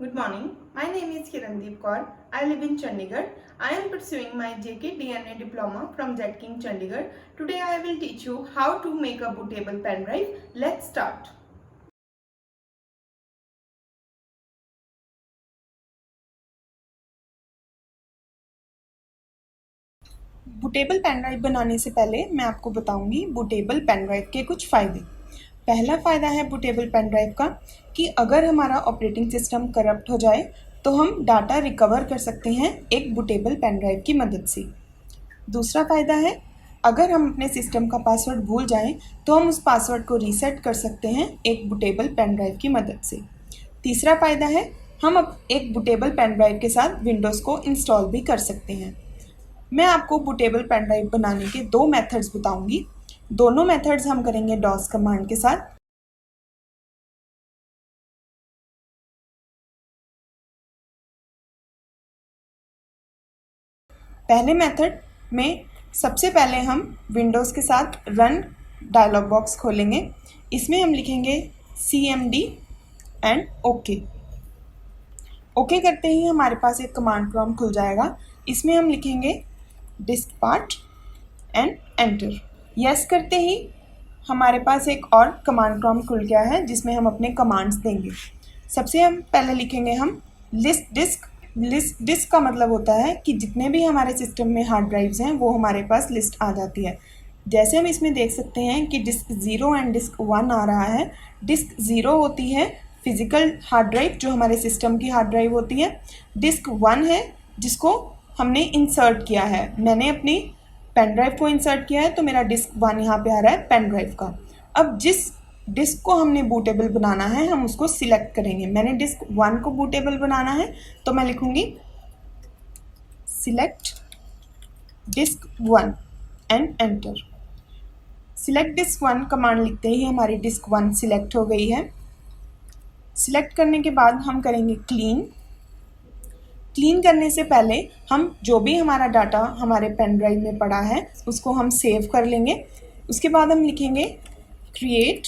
Good morning. My name is Kirandeep Kaur. I live in Chandigarh. I am pursuing my JK DNA diploma from Z King Chandigarh. Today I will teach you how to make a bootable pen drive. Let's start. Bootable pen drive बनाने से पहले मैं आपको बताऊंगी bootable pen drive के कुछ फ़ायदे। पहला फ़ायदा है बूटेबल पेन ड्राइव का कि अगर हमारा ऑपरेटिंग सिस्टम करप्ट हो जाए तो हम डाटा रिकवर कर सकते हैं एक बूटेबल पेन ड्राइव की मदद से। दूसरा फ़ायदा है अगर हम अपने सिस्टम का पासवर्ड भूल जाएं तो हम उस पासवर्ड को रीसेट कर सकते हैं एक बूटेबल पेन ड्राइव की मदद से। तीसरा फ़ायदा है हम अब एक बूटेबल पेन ड्राइव के साथ विंडोज़ को इंस्टॉल भी कर सकते हैं। मैं आपको बूटेबल पेन ड्राइव बनाने के दो मेथड्स बताऊंगी। दोनों मेथड्स हम करेंगे डॉस कमांड के साथ। पहले मेथड में सबसे पहले हम विंडोज़ के साथ रन डायलॉग बॉक्स खोलेंगे। इसमें हम लिखेंगे cmd एंड ओके। ओके करते ही हमारे पास एक कमांड प्रॉम्प्ट खुल जाएगा। इसमें हम लिखेंगे diskpart and enter. Yes करते ही हमारे पास एक और कमांड प्रॉम्प्ट खुल गया है जिसमें हम अपने कमांड्स देंगे। सबसे हम पहले लिखेंगे हम लिस्ट डिस्क। लिस्ट डिस्क का मतलब होता है कि जितने भी हमारे सिस्टम में हार्ड ड्राइव्स हैं वो हमारे पास लिस्ट आ जाती है। जैसे हम इसमें देख सकते हैं कि डिस्क 0 एंड डिस्क 1 आ रहा है। डिस्क 0 होती है फिज़िकल हार्ड ड्राइव जो हमारे सिस्टम की हार्ड ड्राइव होती है। डिस्क 1 है जिसको हमने इंसर्ट किया है। मैंने अपनी पेन ड्राइव को इंसर्ट किया है तो मेरा डिस्क 1 यहाँ पे आ रहा है पेन ड्राइव का। अब जिस डिस्क को हमने बूटेबल बनाना है हम उसको सिलेक्ट करेंगे। मैंने डिस्क 1 को बूटेबल बनाना है तो मैं लिखूँगी select disk 1 and enter. Select disk 1 command लिखते ही हमारी डिस्क 1 सिलेक्ट हो गई है। सिलेक्ट करने के बाद हम करेंगे क्लीन करने से पहले हम जो भी हमारा डाटा हमारे पेन ड्राइव में पड़ा है उसको हम सेव कर लेंगे। उसके बाद हम लिखेंगे क्रिएट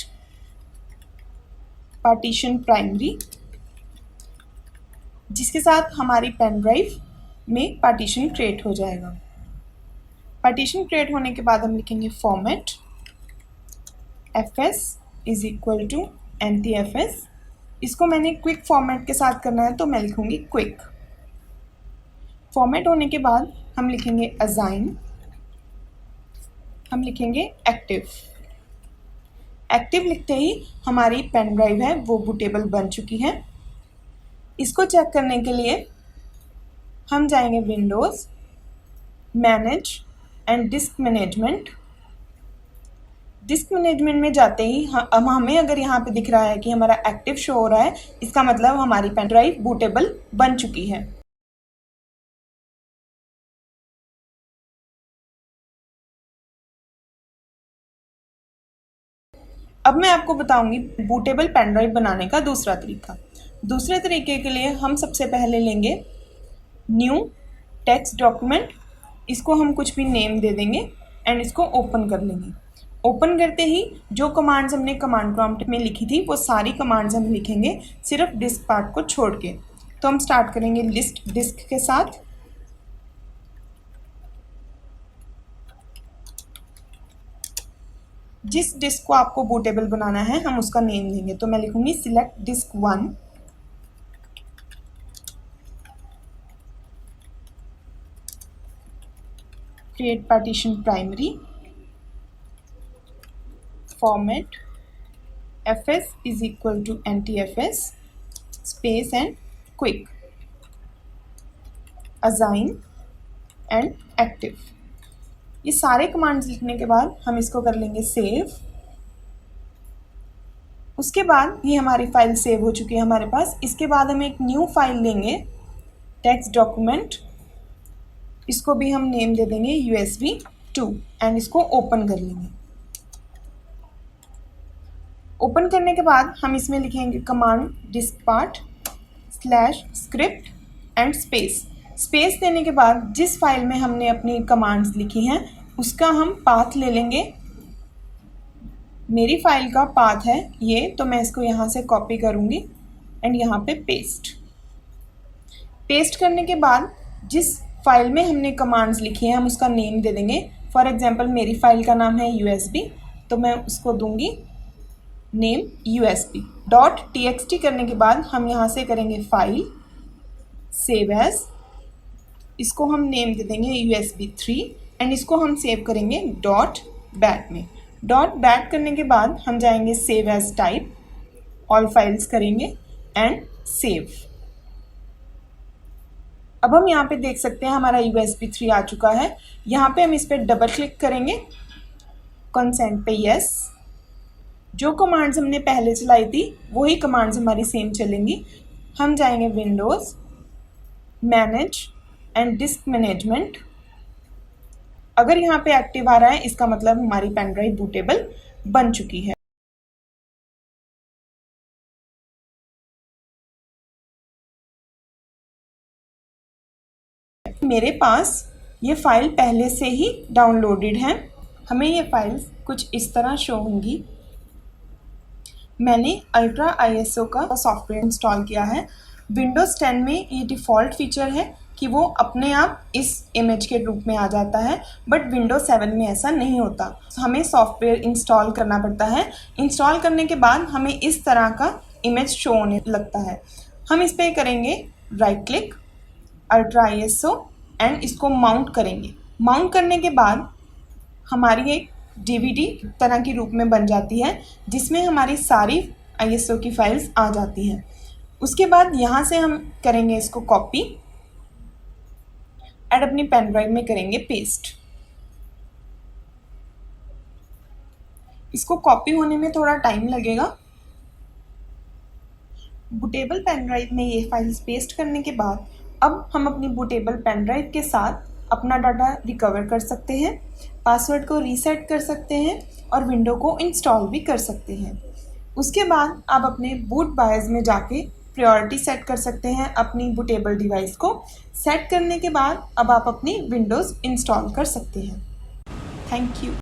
पार्टीशन प्राइमरी, जिसके साथ हमारी पेन ड्राइव में पार्टीशन क्रिएट हो जाएगा। पार्टीशन क्रिएट होने के बाद हम लिखेंगे format fs is equal to NTFS। इसको मैंने क्विक फॉर्मेट के साथ करना है तो मैं लिखूँगी क्विक। फॉर्मेट होने के बाद हम लिखेंगे असाइन, हम लिखेंगे एक्टिव। एक्टिव लिखते ही हमारी पेन ड्राइव है वो बूटेबल बन चुकी है। इसको चेक करने के लिए हम जाएंगे Windows, manage and disc management. Disc management में जाते ही हमें अगर यहाँ पे दिख रहा है कि हमारा एक्टिव शो हो रहा है, इसका मतलब हमारी पेन ड्राइव बूटेबल बन चुकी है। अब मैं आपको बताऊंगी बूटेबल पेन ड्राइव बनाने का दूसरा तरीका। दूसरे तरीके के लिए हम सबसे पहले लेंगे न्यू टेक्स्ट डॉक्यूमेंट। इसको हम कुछ भी नेम दे देंगे एंड इसको ओपन कर लेंगे। ओपन करते ही जो कमांड्स हमने कमांड प्रॉम्प्ट में लिखी थी वो सारी कमांड्स हम लिखेंगे सिर्फ डिस्क पार्ट को छोड़ के। तो हम स्टार्ट करेंगे लिस्ट डिस्क के साथ। जिस डिस्क को आपको बूटेबल बनाना है हम उसका नेम देंगे। तो मैं लिखूंगी select disk 1, create partition primary, format fs is equal to NTFS space and quick, assign and active. ये सारे कमांड्स लिखने के बाद हम इसको कर लेंगे सेव। उसके बाद ये हमारी फाइल सेव हो चुकी है हमारे पास। इसके बाद हम एक न्यू फाइल लेंगे टेक्स्ट डॉक्यूमेंट। इसको भी हम नेम दे देंगे USB2 एंड इसको ओपन कर लेंगे। ओपन करने के बाद हम इसमें लिखेंगे command diskpart /script and space. Space देने के बाद जिस फाइल में हमने अपनी कमांड्स लिखी हैं उसका हम पाथ ले लेंगे। मेरी फाइल का पाथ है ये, तो मैं इसको यहाँ से कॉपी करूँगी एंड यहाँ पे पेस्ट। पेस्ट करने के बाद जिस फाइल में हमने कमांड्स लिखी हैं हम उसका नेम दे देंगे। फॉर एग्जांपल मेरी फाइल का नाम है USB, तो मैं उसको दूंगी नेम USB। .txt करने के बाद हम यहाँ से करेंगे फाइल, सेव एज, इसको हम नेम दे देंगे USB3 एंड इसको हम सेव करेंगे .bat में। .bat करने के बाद हम जाएंगे save as type, all files करेंगे एंड सेव। अब हम यहाँ पे देख सकते हैं हमारा USB3 आ चुका है। यहाँ पे हम इस पर डबल क्लिक करेंगे, कंसेंट पे यस। जो कमांड्स हमने पहले चलाई थी वही कमांड्स हमारी सेम चलेंगी। हम जाएंगे Windows, manage and disc management. अगर यहाँ पे एक्टिव आ रहा है इसका मतलब हमारी पेन ड्राइव बूटेबल बन चुकी है। मेरे पास ये फाइल पहले से ही डाउनलोडेड है। हमें ये फाइल्स कुछ इस तरह शो होंगी। मैंने अल्ट्रा ISO का सॉफ्टवेयर इंस्टॉल किया है। विंडोज़ 10 में ये डिफ़ॉल्ट फीचर है कि वो अपने आप इस इमेज के रूप में आ जाता है, बट विंडोज़ 7 में ऐसा नहीं होता। हमें सॉफ्टवेयर इंस्टॉल करना पड़ता है। इंस्टॉल करने के बाद हमें इस तरह का इमेज शो होने लगता है। हम इस पर करेंगे right click, ultra ISO and इसको माउंट करेंगे। माउंट करने के बाद हमारी एक DVD तरह की रूप में बन जाती है जिसमें हमारी सारी ISO की फाइल्स आ जाती हैं। उसके बाद यहाँ से हम करेंगे इसको कॉपी एंड अपनी पेन ड्राइव में करेंगे पेस्ट। इसको कॉपी होने में थोड़ा टाइम लगेगा। बूटेबल पेन ड्राइव में ये फाइल्स पेस्ट करने के बाद अब हम अपनी बूटेबल पेन ड्राइव के साथ अपना डाटा रिकवर कर सकते हैं, पासवर्ड को रीसेट कर सकते हैं और विंडो को इंस्टॉल भी कर सकते हैं। उसके बाद आप अपने बूट बायस में जाके प्रायोरिटी सेट कर सकते हैं अपनी बूटेबल डिवाइस को। सेट करने के बाद अब आप अपनी विंडोज़ इंस्टॉल कर सकते हैं। Thank you.